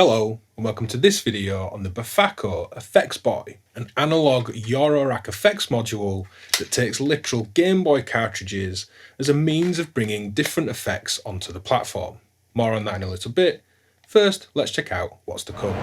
Hello and welcome to this video on the Befaco FX BOY, an analog Eurorack FX module that takes literal Gameboy cartridges as a means of bringing different effects onto the platform. More on that in a little bit. First, let's check out what's to come.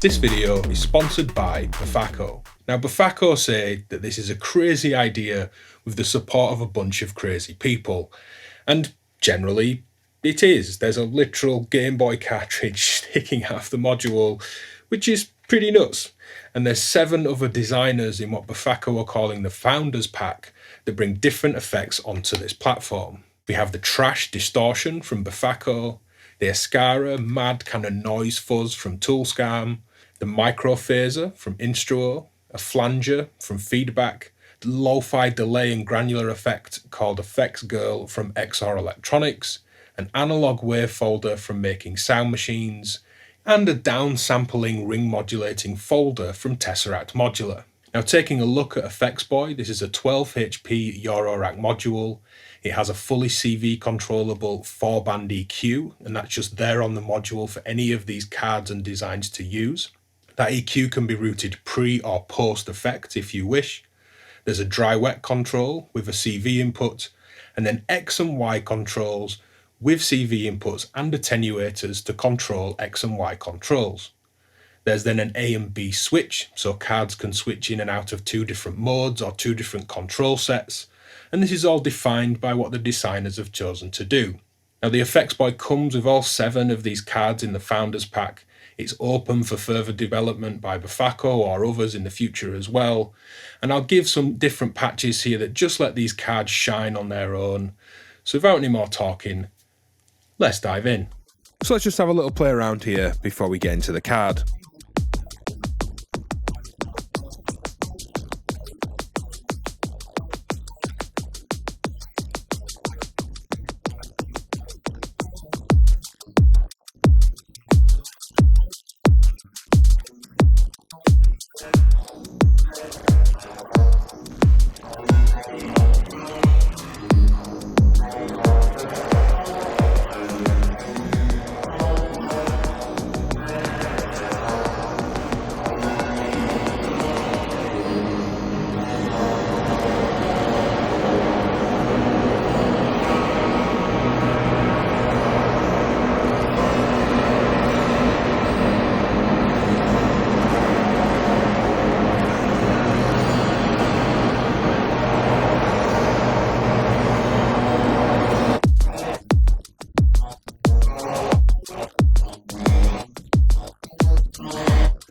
This video is sponsored by Befaco. Now Befaco say that this is a crazy idea with the support of a bunch of crazy people, and generally it is. There's a literal Game Boy cartridge sticking out of the module, which is pretty nuts, and there's 7 other designers in what Befaco are calling the Founders Pack that bring different effects onto this platform. We have the Trash distortion from Befaco, the ESKUARA mad kind of noise fuzz from TouellSkouarn, the microPhaser from Instruo, a flanger from Feedback, the lo-fi delay and granular effect called FX GIRL from XOR Electronics, an analog wavefolder from making Sound Machines, and a downsampling ring modulating folder from Tesseract Modular. Now taking a look at FX BOY, this is a 12 HP Eurorack module. It has a fully CV controllable 4-band EQ, and that's just there on the module for any of these cards and designs to use. That EQ can be routed pre or post effect if you wish. There's a dry-wet control with a CV input, and then X and Y controls with CV inputs and attenuators to control X and Y controls. There's then an A and B switch, so cards can switch in and out of 2 different modes or 2 different control sets, and this is all defined by what the designers have chosen to do. Now the FX BOY comes with all 7 of these cards in the Founders Pack. It's open for further development by Befaco or others in the future as well, and I'll give some different patches here that just let these cards shine on their own. So without any more talking, let's dive in. So let's just have a little play around here before we get into the card.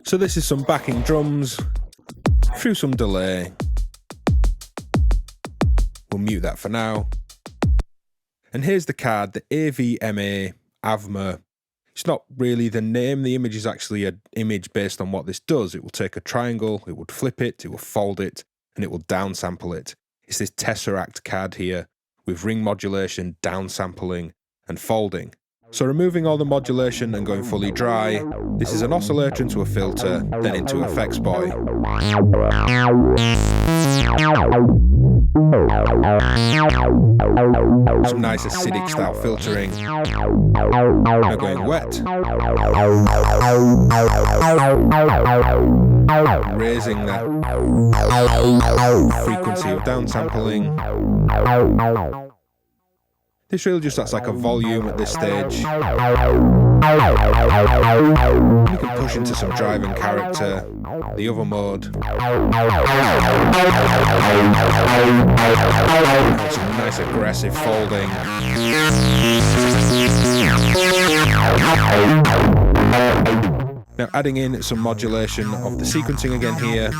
So this is some backing drums through some delay. We'll mute that for now. And here's the card, the AVMA AVMA. It's not really the name, the image is actually an image based on what this does. It will take a triangle, it would flip it, it will fold it, and it will downsample it. It's this Tesseract card here with ring modulation, downsampling, and folding. So removing all the modulation and going fully dry, this is an oscillator into a filter, then into FX BOY. Some nice acidic style filtering. Now going wet. Raising that frequency of downsampling. This really just acts like a volume at this stage. You can push into some drive and character, the other mode. Some nice aggressive folding. Now adding in some modulation of the sequencing again here.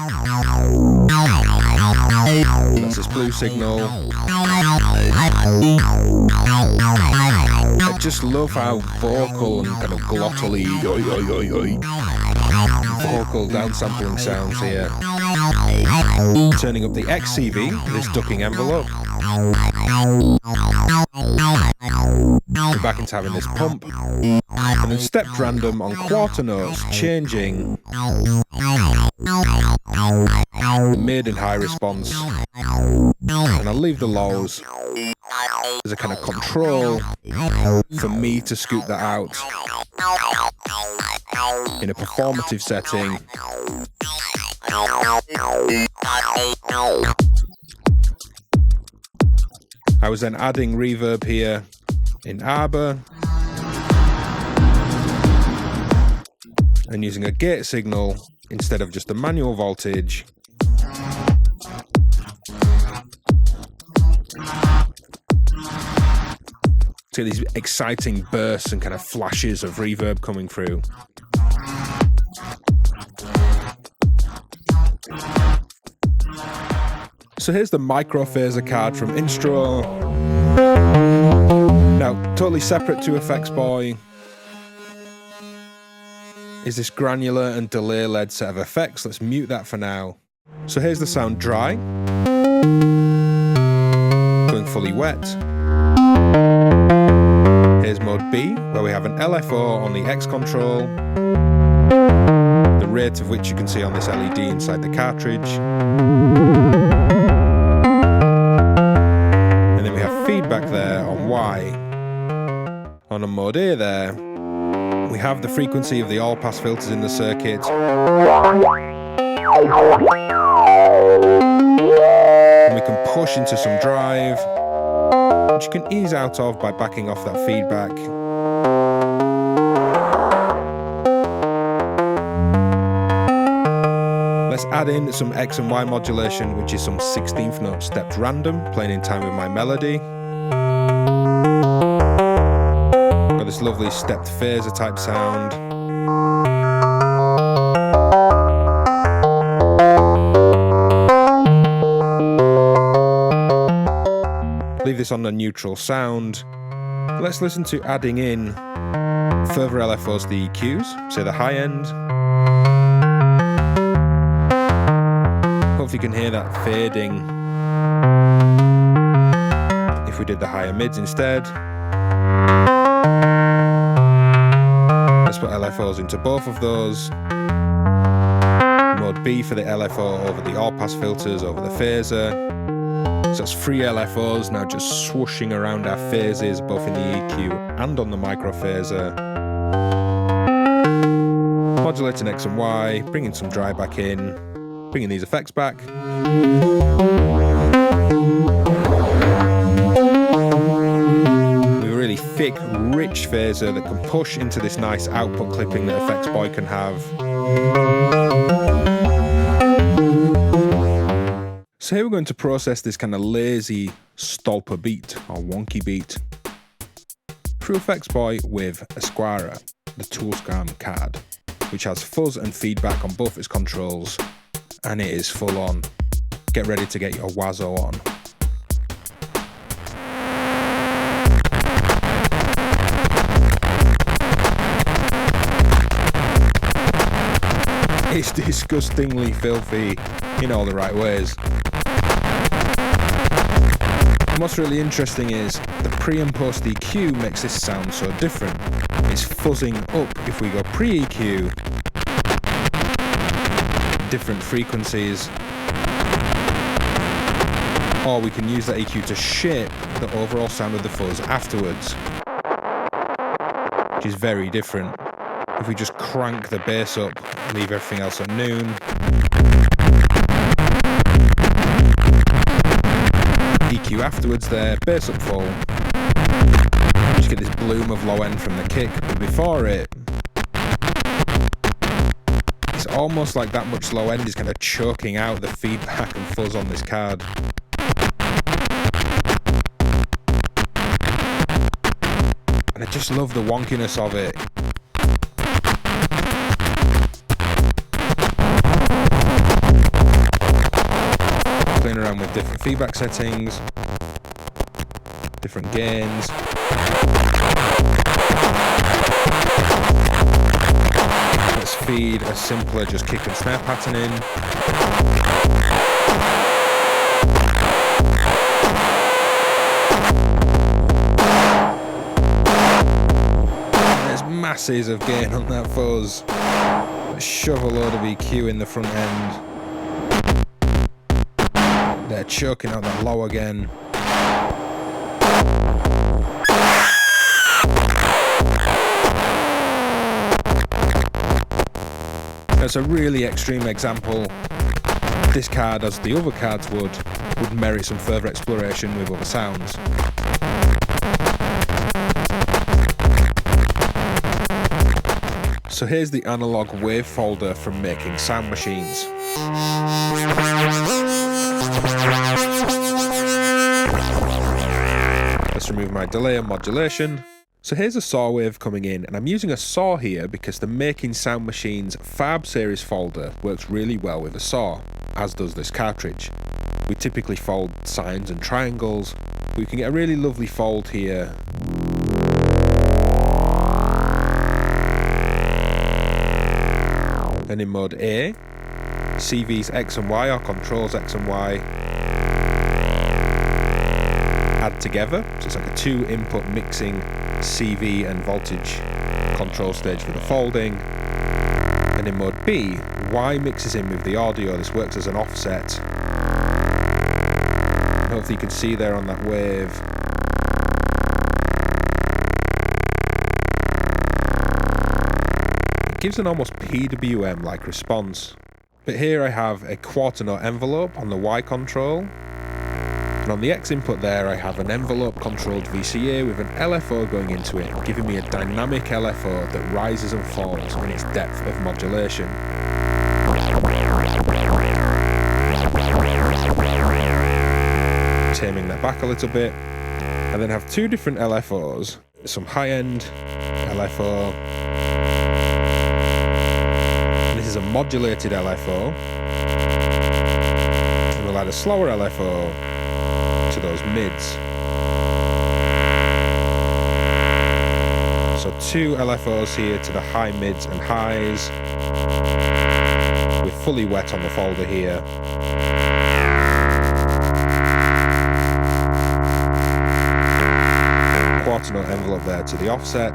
That's this blue signal. I just love how vocal and kind of glottally vocal downsampling sounds here. Turning up the XCV, this ducking envelope. We're back into having this pump. And then stepped random on quarter notes, changing the mid and high response. And I'll leave the lows as a kind of control for me to scoop that out in a performative setting. I was then adding reverb here in Arbor and using a gate signal instead of just a manual voltage. So these exciting bursts and kind of flashes of reverb coming through. So here's the microPhaser card from Instruo. Now, totally separate to FX BOY is this granular and delay-led set of effects. Let's mute that for now. So here's the sound dry, going fully wet. Here's mode B, where we have an LFO on the X control, the rate of which you can see on this LED inside the cartridge. And then we have feedback there on Y. On a mode A there, we have the frequency of the all-pass filters in the circuit. And we can push into some drive, which you can ease out of by backing off that feedback. Let's add in some X and Y modulation, which is some 16th note stepped random, playing in time with my melody. Got this lovely stepped phaser type sound. Leave this on a neutral sound. Let's listen to adding in further LFOs to the EQs, say the high end. Hopefully you can hear that fading if we did the higher mids instead. Let's put LFOs into both of those. Mode B for the LFO over the all-pass filters over the phaser. So that's 3 LFOs now just swooshing around our phases both in the EQ and on the microPhaser. Modulating X and Y, bringing some dry back in, bringing these effects back. With a really thick, rich phaser that can push into this nice output clipping that FX BOY can have. So here we're going to process this kind of lazy stolper beat or wonky beat through FX BOY with ESKUARA, the TouellSkouarn card, which has fuzz and feedback on both its controls, and it is full on. Get ready to get your wazzo on. It's disgustingly filthy in all the right ways. And what's really interesting is the pre and post EQ makes this sound so different. It's fuzzing up if we go pre-EQ, different frequencies, or we can use that EQ to shape the overall sound of the fuzz afterwards, which is very different. If we just crank the bass up, leave everything else at noon, EQ afterwards there, bass up full, which just get this bloom of low end from the kick, but before it, it's almost like that much low end is kind of choking out the feedback and fuzz on this card. And I just love the wonkiness of it. Playing around with different feedback settings, different gains. Let's feed a simpler just kick and snare pattern in. And there's masses of gain on that fuzz. Let's shove a load of EQ in the front end. They're choking out that low again. That's a really extreme example. This card, as the other cards would merit some further exploration with other sounds. So here's the analog wavefolder from making Sound Machines. Let's remove my delay and modulation. So here's a saw wave coming in, and I'm using a saw here because the Making Sound Machines Fab series folder works really well with a saw, as does this cartridge. We typically fold sines and triangles, but we can get a really lovely fold here. And in mode A, CVs X and Y or controls X and Y add together, so it's like a 2-input mixing CV and voltage control stage for the folding. And in mode B, Y mixes in with the audio. This works as an offset. Hopefully you can see there on that wave. It gives an almost PWM-like response. But here I have a quarter note envelope on the Y control. And on the X input there, I have an envelope-controlled VCA with an LFO going into it, giving me a dynamic LFO that rises and falls in its depth of modulation. Taming that back a little bit, and then have two different LFOs, some high-end LFO, and this is a modulated LFO, and we'll add a slower LFO to those mids. So two LFOs here to the high mids and highs, with fully wet on the folder here. Quarter note envelope there to the offset.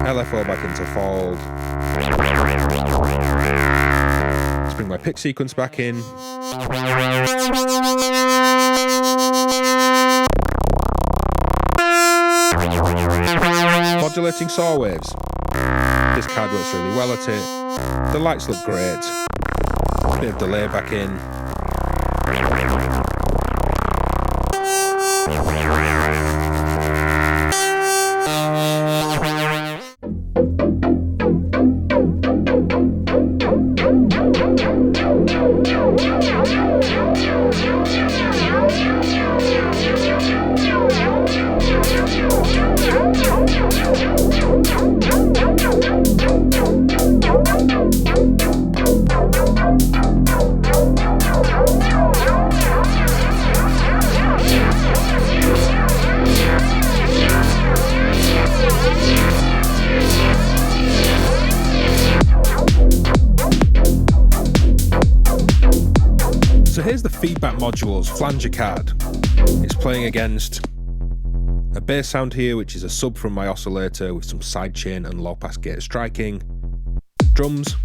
LFO back into fold. Let's bring my pick sequence back in. Modulating saw waves. This card works really well at it. The lights look great. Bit of delay back in. Here's the feedback modules flanger card. It's playing against a bass sound here, which is a sub from my oscillator with some sidechain and low pass gate striking. Drums.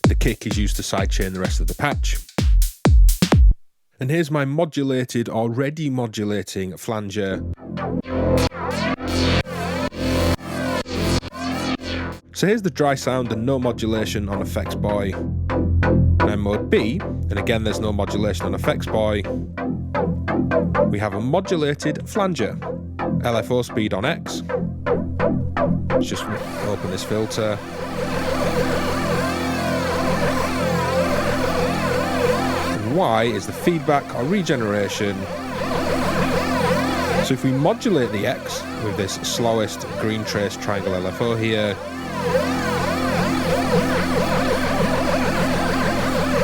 The kick is used to sidechain the rest of the patch. And here's my modulated, already modulating flanger. So here's the dry sound and no modulation on FX BOY. And in mode B, and again there's no modulation on FX BOY, we have a modulated flanger. LFO speed on X. Let's just open this filter. And Y is the feedback or regeneration. So if we modulate the X with this slowest green trace triangle LFO here,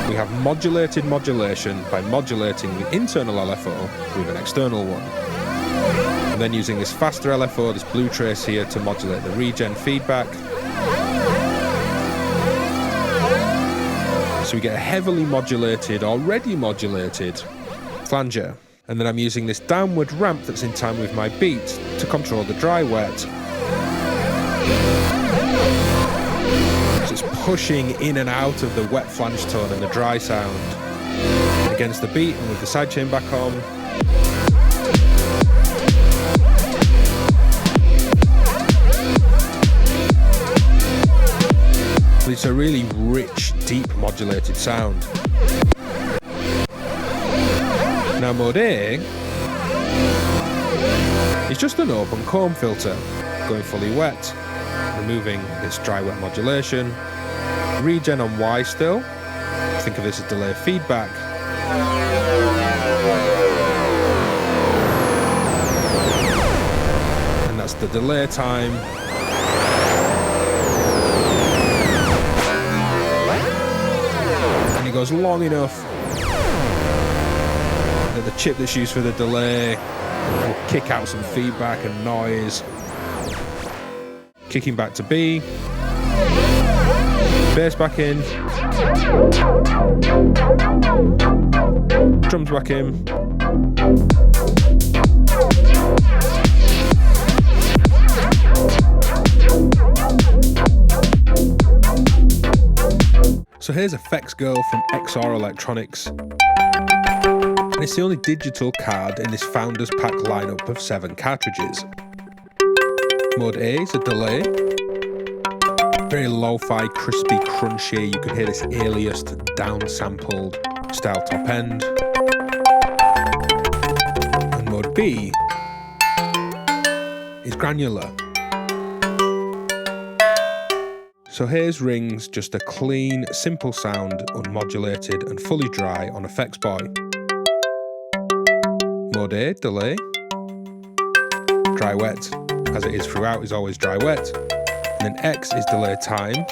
we have modulated modulation by modulating the internal LFO with an external one. And then using this faster LFO, this blue trace here, to modulate the regen feedback. So we get a heavily modulated, already modulated flanger. And then I'm using this downward ramp that's in time with my beat to control the dry wet. So it's pushing in and out of the wet flange tone and the dry sound against the beat, and with the sidechain back on. It's a really rich, deep modulated sound. Now mode A is just an open comb filter, going fully wet, removing this dry wet modulation. Regen on Y still, think of this as delay feedback. And that's the delay time. And it goes long enough that the chip that's used for the delay will kick out some feedback and noise. Kicking back to B. Bass back in. Drums back in. So here's FX GIRL from XOR Electronics. And it's the only digital card in this Founders Pack lineup of 7 cartridges. Mode A is a delay. Very lo-fi, crispy, crunchy. You can hear this aliased, downsampled style top end. And mode B is granular. So here's rings, just a clean, simple sound, unmodulated and fully dry on FX BOY. Mode A, delay. Dry wet, as it is throughout, is always dry wet. And then X is delay time.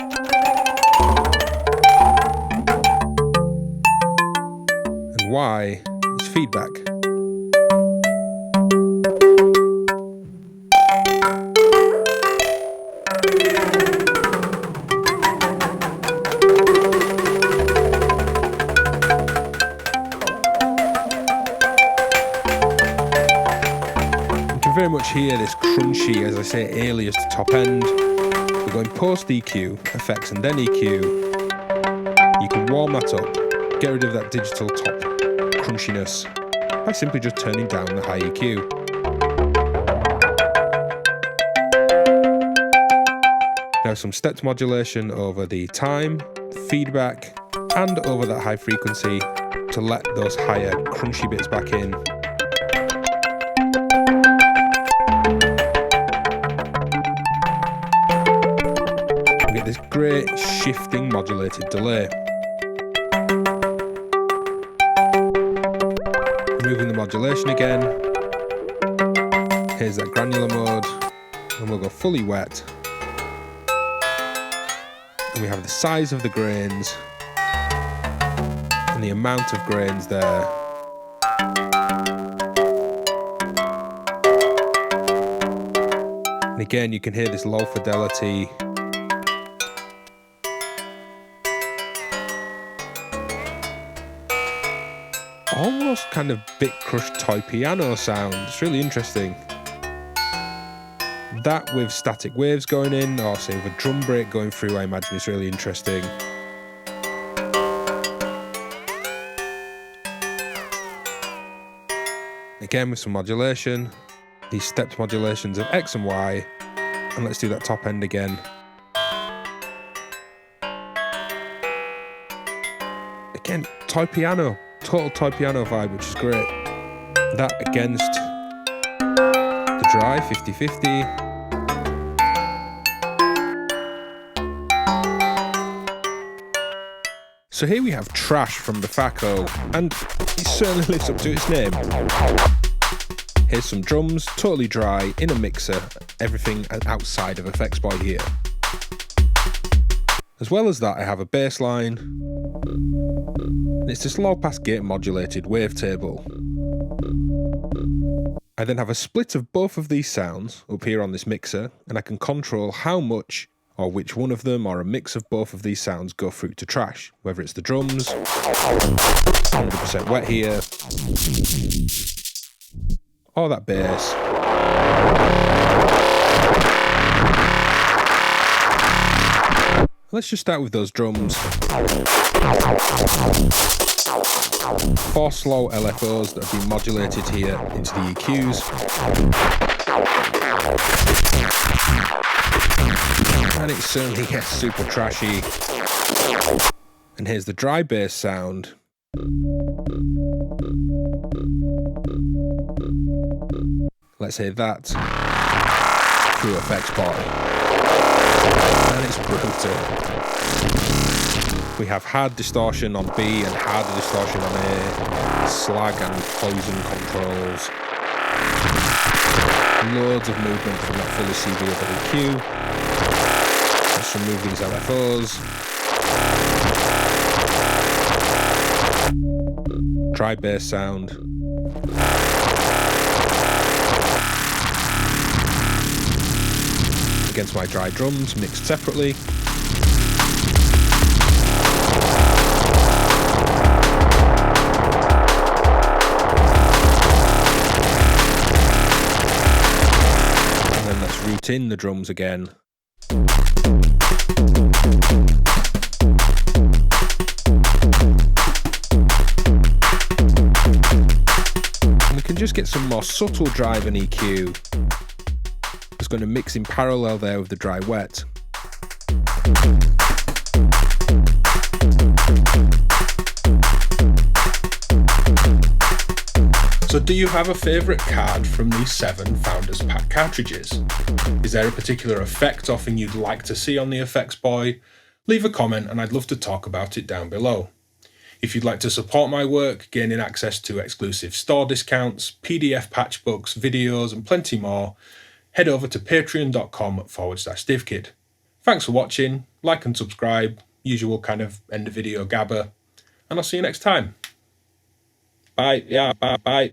And Y is feedback. Very much hear this crunchy, as I say, alias top end. We're going post EQ, effects and then EQ. You can warm that up, get rid of that digital top crunchiness by simply just turning down the high EQ. Now some stepped modulation over the time, feedback, and over that high frequency to let those higher crunchy bits back in. This great shifting modulated delay. Removing the modulation again. Here's that granular mode, and we'll go fully wet. And we have the size of the grains and the amount of grains there. And again, you can hear this low fidelity. Almost kind of bit crushed toy piano sound. It's really interesting. That with static waves going in, or say with a drum break going through, I imagine is really interesting. Again with some modulation, these stepped modulations of X and Y, and let's do that top end again. Again, toy piano. Total toy piano vibe, which is great. That against the dry 50-50. So here we have Trash from Befaco, and it certainly lives up to its name. Here's some drums, totally dry, in a mixer, everything outside of FX BOY here. As well as that, I have a bass line, and it's this low pass gate modulated wavetable. I then have a split of both of these sounds up here on this mixer, and I can control how much or which one of them or a mix of both of these sounds go through to trash, whether it's the drums, 100% wet here, or that bass. Let's just start with those drums. 4 slow LFOs that have been modulated here into the EQs. And it certainly gets super trashy. And here's the dry bass sound. Let's hear that through FX BOY. And it's brutal. We have hard distortion on B and harder distortion on A, slag and closing controls. Loads of movement from that fully CVable EQ. Let's remove these LFOs. Dry bass sound. Against my dry drums, mixed separately. And then let's route in the drums again. And we can just get some more subtle drive and EQ. It's going to mix in parallel there with the dry wet. So do you have a favourite card from these 7 Founders Pack cartridges? Is there a particular effect often you'd like to see on the FX BOY? Leave a comment and I'd love to talk about it down below. If you'd like to support my work, gaining access to exclusive store discounts, PDF patchbooks, videos and plenty more, head over to patreon.com/DivKid. Thanks for watching, like and subscribe, usual kind of end of video gabber, and I'll see you next time. Bye, yeah, bye.